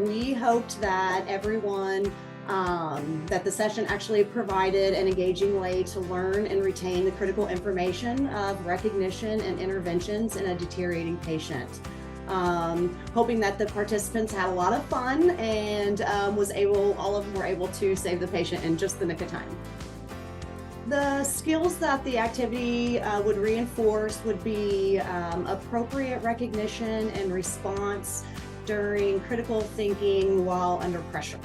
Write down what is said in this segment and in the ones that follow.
We hoped that everyone, that the session actually provided an engaging way to learn and retain the critical information of recognition and interventions in a deteriorating patient. Hoping that the participants had a lot of fun and all of them were able to save the patient in just the nick of time. The skills that the activity would reinforce would be appropriate recognition and response during critical thinking while under pressure.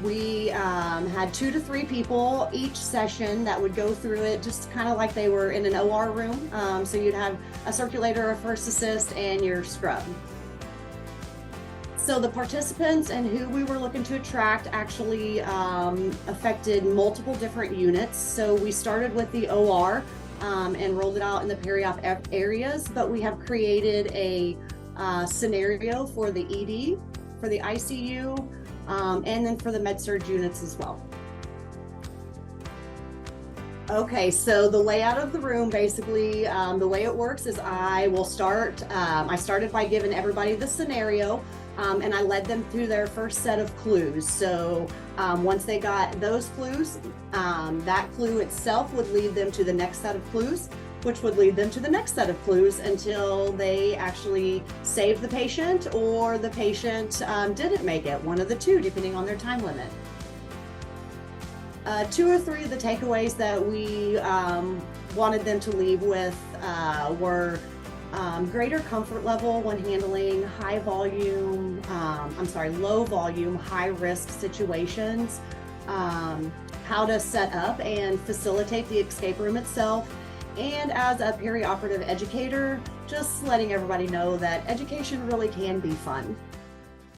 We had 2 to 3 people each session that would go through it just kind of like they were in an OR room. So you'd have a circulator, a first assist, and your scrub. So the participants and who we were looking to attract actually affected multiple different units. So we started with the OR and rolled it out in the peri-op areas, but we have created a scenario for the ED, for the ICU, and then for the med-surg units as well. Okay, so the layout of the room, basically, the way it works is I started by giving everybody the scenario, and I led them through their first set of clues. So once they got those clues, that clue itself would lead them to the next set of clues, which would lead them to the next set of clues until they actually saved the patient or the patient didn't make it, one of the two, depending on their time limit. 2 or 3 of the takeaways that we wanted them to leave with were greater comfort level when handling low volume, high risk situations, how to set up and facilitate the escape room itself, and as a perioperative educator, just letting everybody know that education really can be fun.